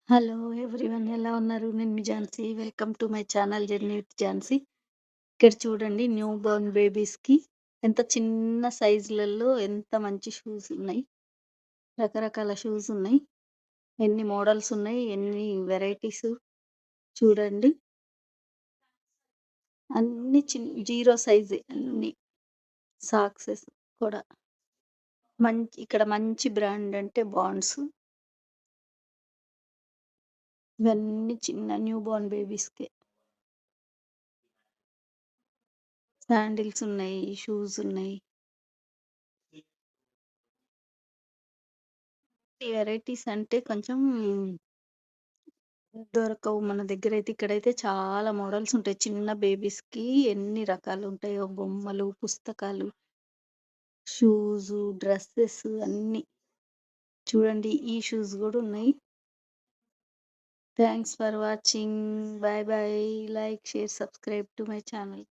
Hello everyone, ఎలా ఉన్నారు? నేను మీ Jhansi. Welcome to my channel journey with Jhansi. ఇక్కడ చూడండి, న్యూ బోర్న్ బేబీస్‌కి ఎంత చిన్న సైజులలో ఎంత మంచి షూస్ ఉన్నాయి. రకరకాల షూస్ ఉన్నాయి. ఎన్ని మోడల్స్ ఉన్నాయి, ఎన్ని వెరైటీస్ చూడండి. అన్ని జీరో సైజే అన్ని. సాక్సెస్ కూడా ఇక్కడ మంచి బ్రాండ్ అంటే బాండ్స్. ఇవన్నీ చిన్న న్యూ బోర్న్ బేబీస్‌కే. శాండిల్స్ ఉన్నాయి, షూస్ ఉన్నాయి. ఈ వెరైటీస్ అంటే కొంచెం దొరకవు మన దగ్గరైతే. ఇక్కడైతే చాలా మోడల్స్ ఉంటాయి. చిన్న బేబీస్‌కి ఎన్ని రకాలు ఉంటాయో, బొమ్మలు, పుస్తకాలు, షూసు, డ్రెసెస్ అన్నీ. చూడండి, ఈ షూస్ గూడా ఉన్నాయి. Thanks for watching. By by. Like, share, subscribe to my channel.